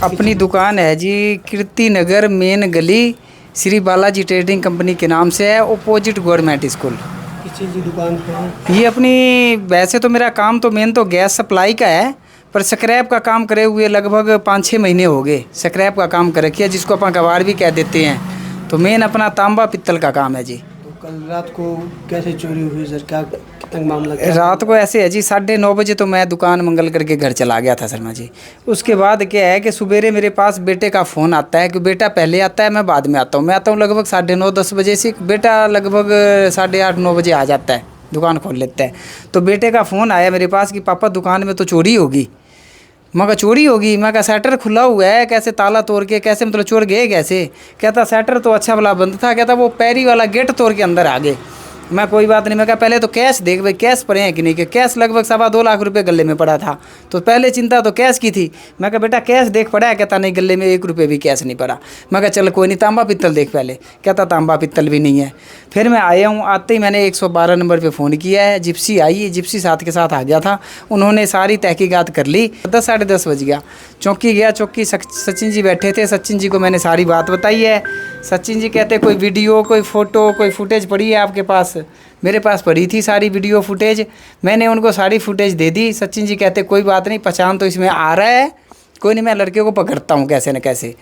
अपनी दुकान है जी कीर्ति नगर मेन गली श्री बालाजी ट्रेडिंग कंपनी के नाम से है, अपोजिट गवर्नमेंट स्कूल। किस चीज़ की दुकान है ये अपनी वैसे तो मेरा काम तो मेन तो गैस सप्लाई का है, पर स्क्रैप का काम करे हुए लगभग 5-6 महीने हो गए। स्क्रैप का काम कर रखिए जिसको अपन कबाड़ भी कह देते हैं। तो मेन अपना तांबा पित्तल का काम है जी। तो कल रात को कैसे चोरी हुई सर, क्या कितना मामला क्या? रात को ऐसे है जी 9:30 बजे तो मैं दुकान मंगल करके घर चला गया था शर्मा जी। उसके बाद क्या है कि सुबेरे मेरे पास बेटे का फ़ोन आता है कि बेटा पहले आता है, मैं बाद में आता हूँ। मैं आता हूँ लगभग 9:30-10 बजे से, बेटा लगभग 8:30-9 बजे आ जाता है, दुकान खोल लेता है। तो बेटे का फ़ोन आया मेरे पास कि पापा दुकान में तो चोरी होगी। मैं कहा चोरी होगी? मैं कहा शटर खुला हुआ है, कैसे ताला तोड़ के कैसे, मतलब चोर गए कैसे? कहता शटर तो अच्छा वाला बंद था, कहता वो पैरी वाला गेट तोड़ के अंदर आ गए। मैं कोई बात नहीं, मैं कहा पहले तो कैश देख भाई, कैश पड़े हैं कि नहीं, कि कैश लगभग 2.25 लाख रुपए गले में पड़ा था। तो पहले चिंता तो कैश की थी। मैं कहा बेटा कैश देख पड़ा है? कहता नहीं गले में 1 रुपये भी कैश नहीं पड़ा। मैं कहा चल कोई नहीं, तांबा पित्तल देख पहले। कहता तांबा पित्तल भी नहीं है। फिर मैं आया हूँ, आते ही मैंने 112 नंबर पर फ़ोन किया है। जिप्सी आई, जिप्सी साथ के साथ आ गया था। उन्होंने सारी तहकीकात कर ली। 10-10:30 बज गया, चौकी गया। चौकी सचिन जी बैठे थे, सचिन जी को मैंने सारी बात बताई है। सचिन जी कहते कोई वीडियो, कोई फ़ोटो, कोई फुटेज पड़ी है आपके पास? मेरे पास पड़ी थी सारी वीडियो फुटेज, मैंने उनको सारी फुटेज दे दी। सचिन जी कहते कोई बात नहीं, पहचान तो इसमें आ रहा है, कोई नहीं मैं लड़के को पकड़ता हूँ कैसे न कैसे।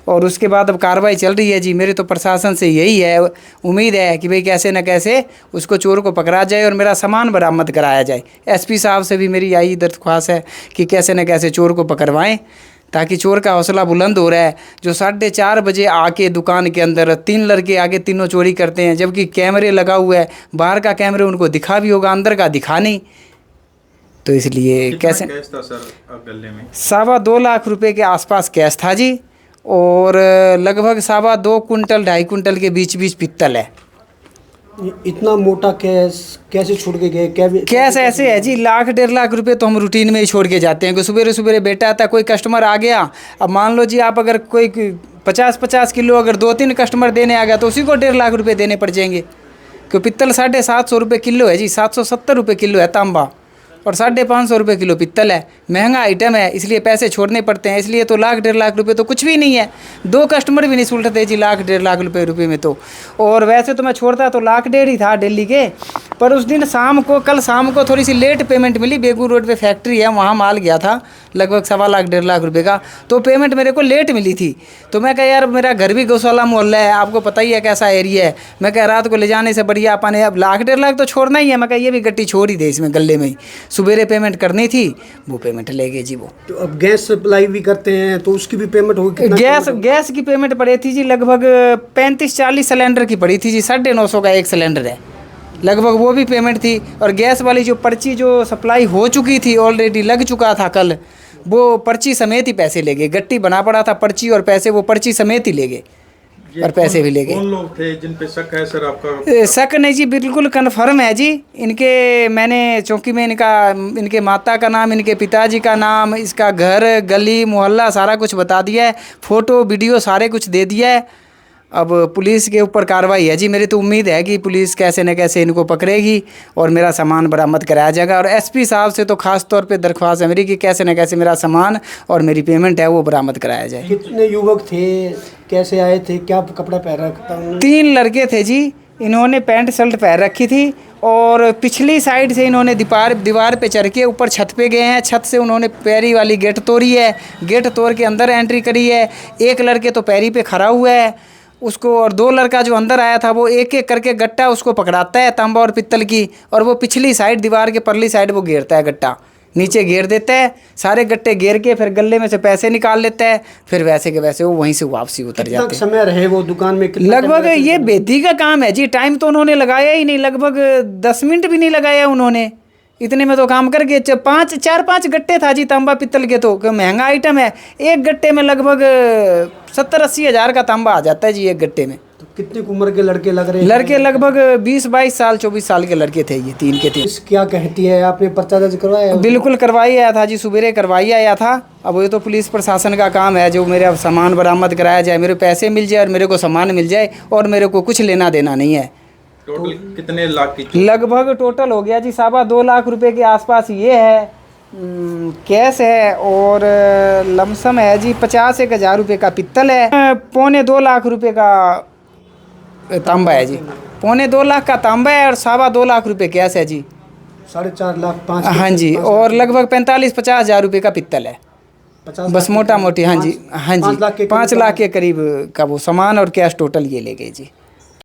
और उसके बाद अब कार्रवाई चल रही है जी। मेरे तो प्रशासन से यही है उम्मीद है कि भाई कैसे न कैसे उसको चोर को पकड़ा जाए और मेरा सामान बरामद कराया जाए। एसपी साहब से भी मेरी यही दरख्वास्त है कि कैसे न कैसे चोर को पकड़वाएँ, ताकि चोर का हौसला बुलंद हो रहा है। जो 4:30 बजे आके दुकान के अंदर 3 लड़के आगे तीनों चोरी करते हैं, जबकि कैमरे लगा हुआ है। बाहर का कैमरे उनको दिखा भी होगा, अंदर का दिखा नहीं। तो इसलिए कैसे कैश था सर गले में? 2.25 लाख रुपए के आसपास कैश था जी, और लगभग 2.25 कुंटल 2.5 कुंटल के बीच पित्तल है। इतना मोटा कैश कैसे छोड़ के गए? कैश ऐसे है जी, 1-1.5 लाख रुपए तो हम रूटीन में ही छोड़ के जाते हैं कि सुबह सुबह बेटा आता है, कोई कस्टमर आ गया। अब मान लो जी आप अगर कोई 50-50 किलो अगर 2-3 कस्टमर देने आ गया तो उसी को 1.5 लाख रुपए देने पड़ जाएंगे। क्योंकि पित्तल 750 रुपये किलो है जी, 770 रुपये किलो है तांबा, और 550 रुपये किलो पित्तल है। महंगा आइटम है, इसलिए पैसे छोड़ने पड़ते हैं। इसलिए तो 1-1.5 लाख रुपए तो कुछ भी नहीं है। 2 कस्टमर भी नहीं सुलटते जी 1-1.5 लाख रुपए में तो। और वैसे तो मैं छोड़ता तो 1.5 लाख ही था दिल्ली के, पर उस दिन कल शाम को थोड़ी सी लेट पेमेंट मिली। बेगू रोड पे फैक्ट्री है, वहाँ माल गया था लगभग 1.25 लाख 1.5 लाख रुपये का, तो पेमेंट मेरे को लेट मिली थी। तो मैं कहा यार मेरा घर भी गौशाला मोहल्ला है, आपको पता ही है कैसा एरिया है। मैं कहा रात को ले जाने से बढ़िया अपन अब 1-1.5 लाख तो छोड़ना ही है। मैं कहा ये भी गट्टी छोड़ ही दे इसमें गले में ही। सुबेरे पेमेंट करनी थी, वो पेमेंट ले गए जी वो। तो अब गैस सप्लाई भी करते हैं तो उसकी भी पेमेंट होगी? गैस की पेमेंट पड़ी थी जी लगभग 35-40 सिलेंडर की पड़ी थी जी। 950 का 1 सिलेंडर है लगभग, वो भी पेमेंट थी। और गैस वाली जो पर्ची जो सप्लाई हो चुकी थी, ऑलरेडी लग चुका था कल, वो पर्ची समेत ही पैसे ले गए। गट्टी बना पड़ा था पर्ची और पैसे, वो पर्ची समेत ही ले गए और पैसे भी ले गए। कौन लोग थे जिन पे शक है सर आपका? शक नहीं जी, बिल्कुल कन्फर्म है जी। इनके मैंने चौकी में इनके माता का नाम, इनके पिताजी का नाम, इसका घर गली मोहल्ला सारा कुछ बता दिया है, फ़ोटो वीडियो सारे कुछ दे दिया है। अब पुलिस के ऊपर कार्रवाई है जी। मेरी तो उम्मीद है कि पुलिस कैसे न कैसे इनको पकड़ेगी और मेरा सामान बरामद कराया जाएगा। और एसपी साहब से तो खास तौर पे दरख्वास्त है मेरी कि कैसे न कैसे मेरा सामान और मेरी पेमेंट है वो बरामद कराया जाए। कितने युवक थे, कैसे आए थे, क्या कपड़ा पहन रखा था? 3 लड़के थे जी। इन्होंने पैंट शर्ट पहन रखी थी और पिछली साइड से इन्होंने दीवार पे चढ़ के ऊपर छत पे गए हैं। छत से उन्होंने पैरी वाली गेट तोड़ी है, गेट तोड़ के अंदर एंट्री करी है। 1 लड़के तो पैरी पे खड़ा हुआ है उसको, और 2 लड़का जो अंदर आया था वो एक एक करके गट्टा उसको पकड़ाता है तांबा और पित्तल की, और वो पिछली साइड दीवार के परली साइड वो घेरता है, गट्टा नीचे घेर देता है। सारे गट्टे घेर के फिर गले में से पैसे निकाल लेता है। फिर वैसे के वैसे वो वहीं से वापसी उतर जाते हैं। कितना समय रहे वो दुकान में? लगभग ये बेदी का काम है जी, टाइम तो उन्होंने लगाया ही नहीं, लगभग 10 मिनट भी नहीं लगाया उन्होंने। इतने में तो काम करके 4-5 गट्टे था जी तांबा पित्तल के, तो महंगा आइटम है। 1 गट्टे में लगभग 70-80 हज़ार का तांबा आ जाता है जी 1 गट्टे में। तो कितनी उम्र के लड़के लग रहे हैं? लड़के लगभग 20-22 साल 24 साल के लड़के थे ये, 3 के 3। क्या कहती है, आपने पर्चा दर्ज करवाया? बिल्कुल करवाई आया था जी, सुबेरे करवाई आया था। अब ये तो पुलिस प्रशासन का काम है, जो मेरा सामान बरामद कराया जाए, मेरे पैसे मिल जाए और मेरे को सामान मिल जाए, और मेरे को कुछ लेना देना नहीं है। टोटल कितने लाख की? लगभग टोटल हो गया जी 2.25 लाख रुपए के आसपास ये है। कैश है और लमसम है जी 50-1 हज़ार रुपये का पित्तल है। 2.25 लाख रुपए का तांबा है जी। 2.25 लाख का तांबा है और 2.25 लाख रुपए कैश है जी। 4.5 लाख 5 हाँ जी, और लगभग 45-50 हज़ार रुपये का पित्तल है 50 बस, मोटा मोटी। हाँ जी, हाँ जी, 5 लाख के 5 लाख के करीब का वो सामान और कैश टोटल ये ले गए जी।